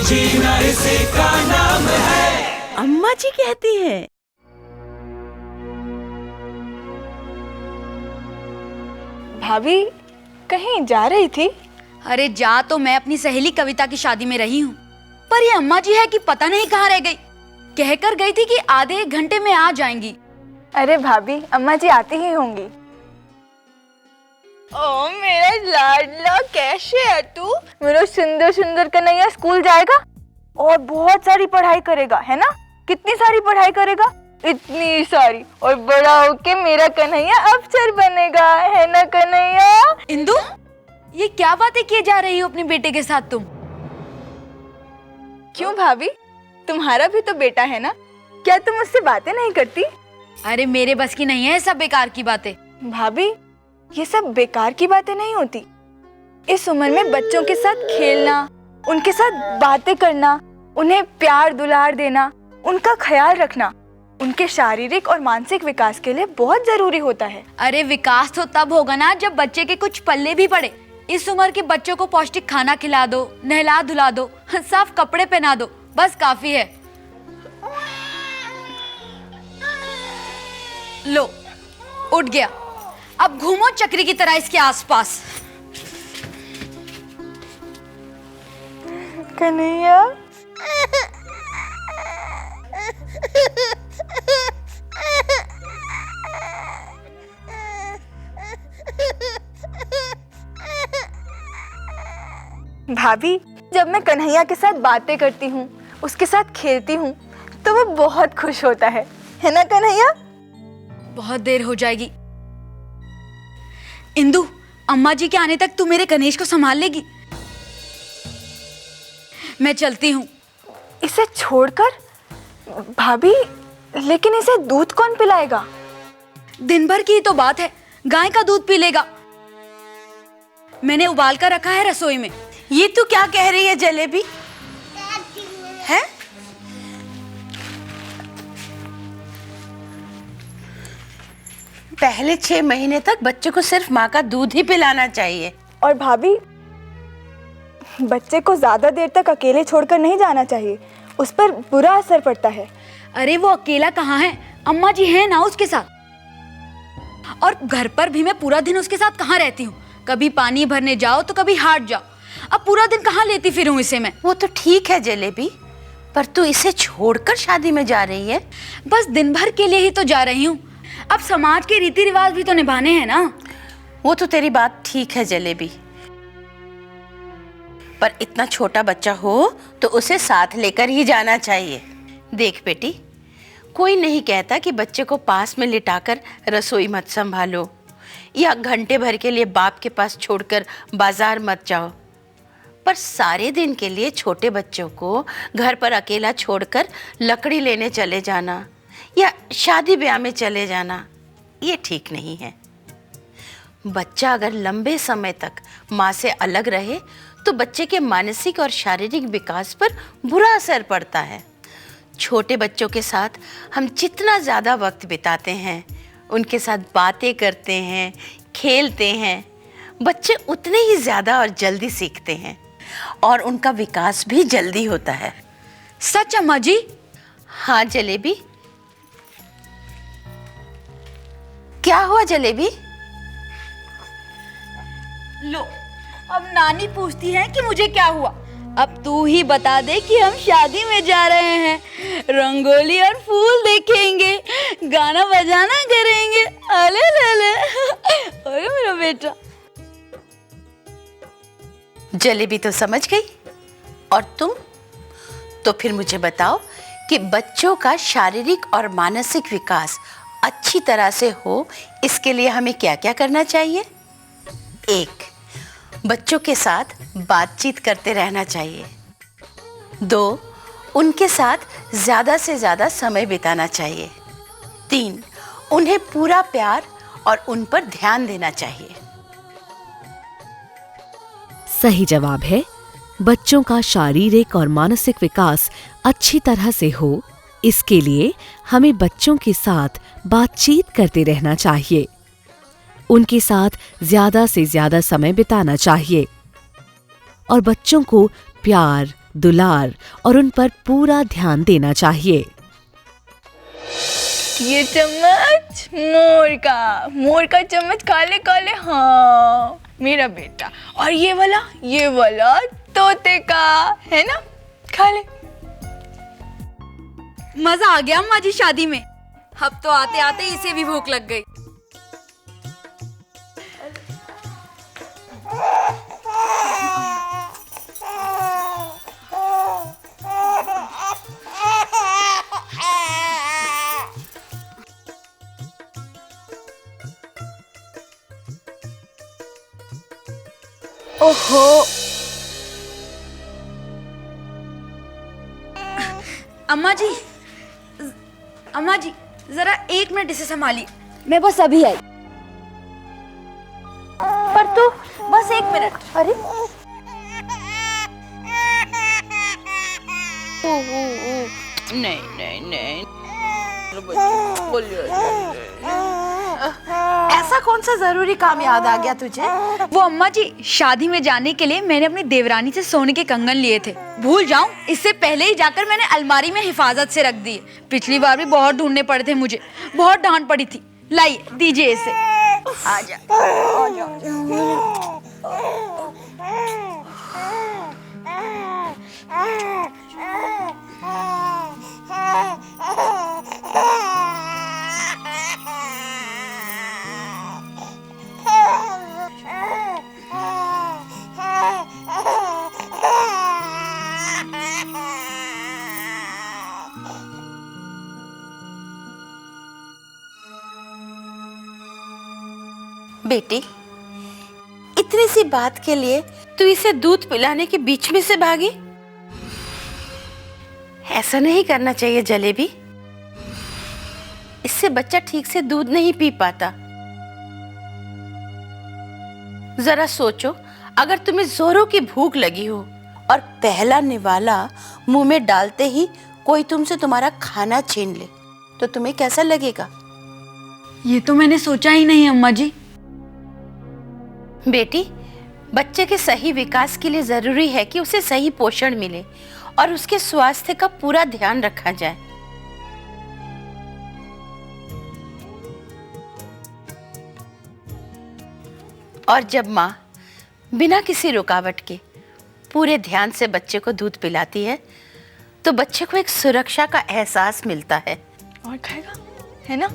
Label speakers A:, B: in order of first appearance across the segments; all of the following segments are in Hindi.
A: जीना इसी का नाम है।
B: अम्मा जी कहती है।
C: भाभी कहीं जा रही थी?
D: अरे जा तो मैं अपनी सहेली कविता की शादी में रही हूँ, पर ये अम्मा जी है कि पता नहीं कहाँ रह गई। कहकर गई थी कि आधे एक घंटे में आ जाएंगी।
C: अरे भाभी अम्मा जी आती ही होंगी। ओ मेरा लाडला, कैसे है तू? मेरा सुंदर सुंदर कन्हैया स्कूल जाएगा और बहुत सारी पढ़ाई करेगा, है ना? कितनी सारी पढ़ाई करेगा? इतनी सारी। और बड़ा होके मेरा कन्हैया अफसर बनेगा, है ना कन्हैया?
D: इंदु, ये क्या बातें किए जा रही हो अपने बेटे के साथ तुम?
C: क्यों भाभी, तुम्हारा भी तो बेटा है ना? क्या तुम उससे बातें नहीं करती?
D: अरे मेरे बस की नहीं है सब बेकार की बातें।
C: भाभी ये सब बेकार की बातें नहीं होती। इस उम्र में बच्चों के साथ खेलना, उनके साथ बातें करना, उन्हें प्यार दुलार देना, उनका ख्याल रखना, उनके शारीरिक और मानसिक विकास के लिए बहुत जरूरी होता है।
D: अरे विकास तो तब होगा ना जब बच्चे के कुछ पल्ले भी पड़े। इस उम्र के बच्चों को पौष्टिक खाना खिला दो, नहला धुला दो, साफ कपड़े पहना दो, बस काफी है। लो, उठ गया। अब घूमो चक्री की तरह इसके आसपास।
C: कन्हैया, भाभी जब मैं कन्हैया के साथ बातें करती हूँ, उसके साथ खेलती हूँ, तो वो बहुत खुश होता है ना कन्हैया?
D: बहुत देर हो जाएगी। इंदु, अम्मा जी के आने तक तू मेरे गणेश को संभाल लेगी? मैं चलती हूँ।
C: इसे छोड़कर? भाभी लेकिन इसे दूध कौन पिलाएगा?
D: दिन भर की ही तो बात है, गाय का दूध पी लेगा। मैंने उबाल कर रखा है रसोई में।
B: ये तू क्या कह रही है जलेबी? है? पहले 6 महीने तक बच्चे को सिर्फ माँ का दूध ही पिलाना चाहिए।
C: और भाभी बच्चे को ज्यादा देर तक अकेले छोड़कर नहीं जाना चाहिए, उस पर बुरा असर पड़ता है।
D: अरे वो अकेला कहाँ है, अम्मा जी है ना उसके साथ। और घर पर भी मैं पूरा दिन उसके साथ कहाँ रहती हूँ? कभी पानी भरने जाओ तो कभी हाट जाओ। अब पूरा दिन कहाँ लेती फिरूं इसे मैं?
B: वो तो ठीक है जलेबी, पर तू इसे छोड़कर शादी में जा रही है?
D: बस दिन भर के लिए ही तो जा रही हूँ। अब समाज के रीति रिवाज भी तो निभाने हैं ना।
B: वो तो तेरी बात ठीक है जलेबी, पर इतना छोटा बच्चा हो तो उसे साथ लेकर ही जाना चाहिए। देख बेटी, कोई नहीं कहता कि बच्चे को पास में लिटाकर रसोई मत संभालो या घंटे भर के लिए बाप के पास छोड़कर बाजार मत जाओ, पर सारे दिन के लिए छोटे बच्चों को घर पर अकेला छोड़कर लकड़ी लेने चले जाना या शादी ब्याह में चले जाना, ये ठीक नहीं है। बच्चा अगर लंबे समय तक माँ से अलग रहे तो बच्चे के मानसिक और शारीरिक विकास पर बुरा असर पड़ता है। छोटे बच्चों के साथ हम जितना ज़्यादा वक्त बिताते हैं, उनके साथ बातें करते हैं, खेलते हैं, बच्चे उतने ही ज़्यादा और जल्दी सीखते हैं और उनका विकास भी जल्दी होता है।
D: सच अम्मा जी?
B: हाँ जलेबी। क्या हुआ जलेबी?
D: लो, अब नानी पूछती है कि मुझे क्या हुआ। अब तू ही बता दे कि हम शादी में जा रहे हैं, रंगोली और फूल देखेंगे, गाना बजाना करेंगे। अले ले अरे मेरा बेटा।
B: जलेबी तो समझ गई, और तुम? तो फिर मुझे बताओ कि बच्चों का शारीरिक और मानसिक विकास अच्छी तरह से हो, इसके लिए हमें क्या क्या करना चाहिए? 1. बच्चों के साथ बातचीत करते रहना चाहिए। 2. उनके साथ ज़्यादा से ज़्यादा समय बिताना चाहिए। 3. उन्हें पूरा प्यार और उन पर ध्यान देना चाहिए।
E: सही जवाब है, बच्चों का शारीरिक और मानसिक विकास अच्छी तरह से हो, इसके लिए हमें बच्चों के साथ बातचीत करते रहना चाहिए, उनके साथ ज्यादा से ज्यादा समय बिताना चाहिए और बच्चों को प्यार, दुलार और उन पर पूरा ध्यान देना चाहिए।
C: ये चम्मच मोर का चम्मच, काले काले, हाँ मेरा बेटा। और ये वाला तोते का, है ना, खा ले।
D: मजा आ गया अम्मा जी शादी में। अब तो आते आते इसे भी भूख लग गई।
C: ओहो,
D: अम्मा जी जरा 1 मिनट इसे संभालिए, मैं बस अभी आई।
C: पर तू
D: बस 1 मिनट।
C: अरे
B: नहीं
C: ऐसा कौन सा जरूरी काम याद आ गया तुझे?
D: वो अम्मा जी, शादी में जाने के लिए मैंने अपनी देवरानी से सोने के कंगन लिए थे। भूल जाऊं इससे पहले ही जाकर मैंने अलमारी में हिफाजत से रख दिए। पिछली बार भी बहुत ढूंढने पड़े थे मुझे, बहुत डांट पड़ी थी। लाइए दीजिए इसे।
B: आजा। बेटी, इतनी सी बात के लिए तू इसे दूध पिलाने के बीच में से भागी? ऐसा नहीं करना चाहिए जलेबी। इससे बच्चा ठीक से दूध नहीं पी पाता। जरा सोचो, अगर तुम्हें जोरों की भूख लगी हो और पहला निवाला मुंह में डालते ही कोई तुमसे तुम्हारा खाना छीन ले, तो तुम्हें कैसा लगेगा?
D: ये तो मैंने सोचा ही नहीं अम्मा जी।
B: बेटी, बच्चे के सही विकास के लिए जरूरी है कि उसे सही पोषण मिले और उसके स्वास्थ्य का पूरा ध्यान रखा जाए। और जब माँ बिना किसी रुकावट के पूरे ध्यान से बच्चे को दूध पिलाती है, तो बच्चे को एक सुरक्षा का एहसास मिलता है।
C: और खाएगा, है ना?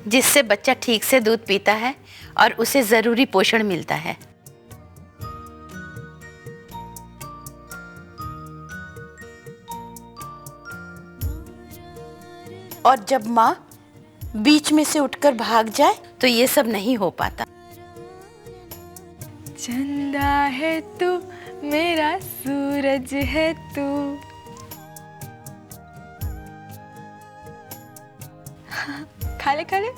B: जिससे बच्चा ठीक से दूध पीता है और उसे जरूरी पोषण मिलता है। और जब माँ बीच में से उठकर भाग जाए तो ये सब नहीं हो पाता।
C: चंदा है तू, मेरा सूरज है तू। खा ले खा ले।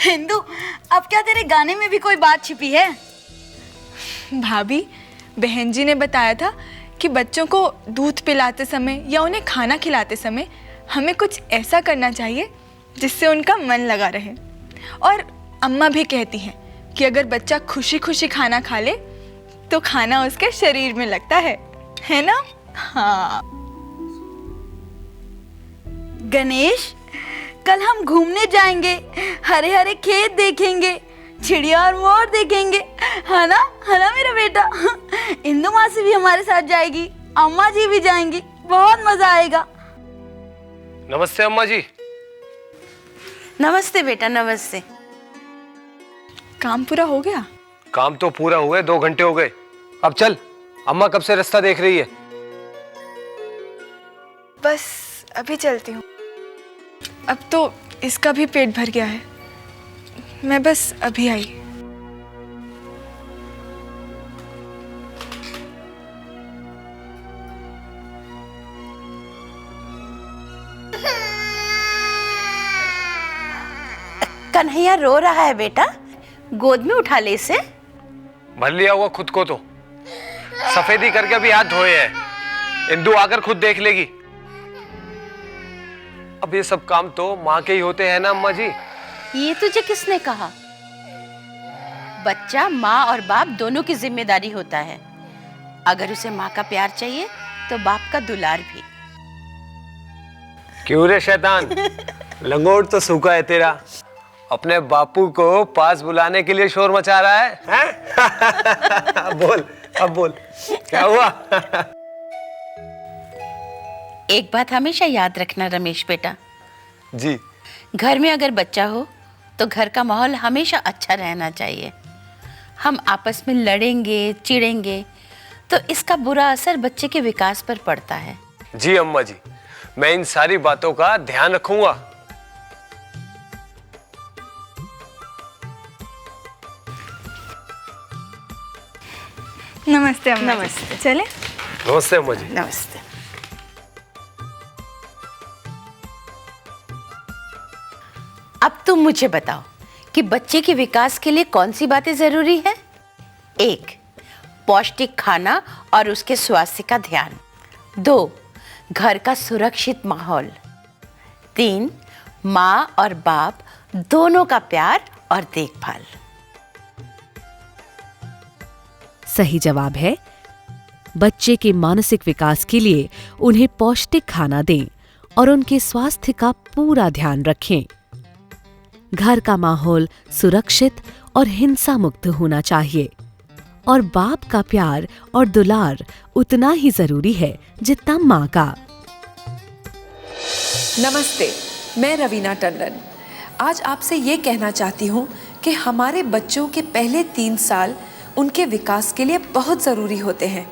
D: हिंदू, अब क्या तेरे गाने में भी कोई बात छिपी है?
C: भाभी, बहन जी ने बताया था कि बच्चों को दूध पिलाते समय या उन्हें खाना खिलाते समय हमें कुछ ऐसा करना चाहिए जिससे उनका मन लगा रहे। और अम्मा भी कहती हैं कि अगर बच्चा खुशी खुशी खाना खा ले तो खाना उसके शरीर में लगता है ना? हाँ।
D: गणेश, कल हम घूमने जाएंगे, हरे हरे खेत देखेंगे, चिड़िया और मोर देखेंगे, है ना मेरा बेटा? इंदु मासी भी हमारे साथ जाएगी, अम्मा जी भी जाएंगी, बहुत मजा आएगा।
F: नमस्ते अम्मा जी।
B: नमस्ते बेटा, नमस्ते।
C: काम पूरा हो गया?
F: काम तो पूरा हुए, 2 घंटे हो गए। अब चल, अम्मा कब से रास्ता देख रही है।
C: बस अभी चलती हूँ। अब तो इसका भी पेट भर गया है, मैं बस अभी आई।
B: कन्हैया रो रहा है बेटा, गोद में उठा ले इसे।
F: भर लिया हुआ खुद को तो, सफेदी करके अभी हाथ धोए हैं। इंदु आकर खुद देख लेगी। अब ये सब काम तो माँ के ही होते हैं ना अम्मा जी।
B: ये तुझे किसने कहा? बच्चा माँ और बाप दोनों की जिम्मेदारी होता है। अगर उसे माँ का प्यार चाहिए तो बाप का दुलार भी।
F: क्यों रे शैतान, लंगोट तो सूखा है तेरा, अपने बापू को पास बुलाने के लिए शोर मचा रहा है, हैं? बोल, अब बोल, क्या हुआ?
B: एक बात हमेशा याद रखना रमेश बेटा,
F: जी।
B: घर में अगर बच्चा हो तो घर का माहौल हमेशा अच्छा रहना चाहिए। हम आपस में लड़ेंगे, चिढ़ेंगे तो इसका बुरा असर बच्चे के विकास पर पड़ता है।
F: जी अम्मा जी, मैं इन सारी बातों का ध्यान रखूंगा।
C: नमस्ते अम्मा।
B: नमस्ते।
C: चले?
F: नमस्ते अम्मा जी।
B: नमस्ते। अब तुम मुझे बताओ कि बच्चे के विकास के लिए कौन सी बातें जरूरी है? 1. पौष्टिक खाना और उसके स्वास्थ्य का ध्यान। 2. घर का सुरक्षित माहौल। 3. माँ और बाप दोनों का प्यार और देखभाल।
E: सही जवाब है, बच्चे के मानसिक विकास के लिए उन्हें पौष्टिक खाना दें और उनके स्वास्थ्य का पूरा ध्यान रखें। घर का माहौल सुरक्षित और हिंसा मुक्त होना चाहिए और बाप का प्यार और दुलार उतना ही जरूरी है जितना माँ का।
G: नमस्ते, मैं रवीना टंडन। आज आपसे ये कहना चाहती हूँ कि हमारे बच्चों के पहले 3 साल उनके विकास के लिए बहुत ज़रूरी होते हैं,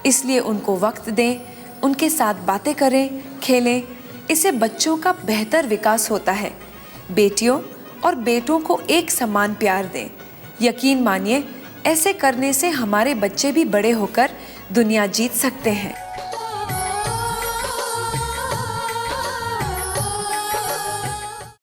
G: इसलिए उनको वक्त दें, उनके साथ बातें करें, खेलें। इससे बच्चों का बेहतर विकास होता है। बेटियों और बेटों को एक समान प्यार दें। यकीन मानिए, ऐसे करने से हमारे बच्चे भी बड़े होकर दुनिया जीत सकते हैं।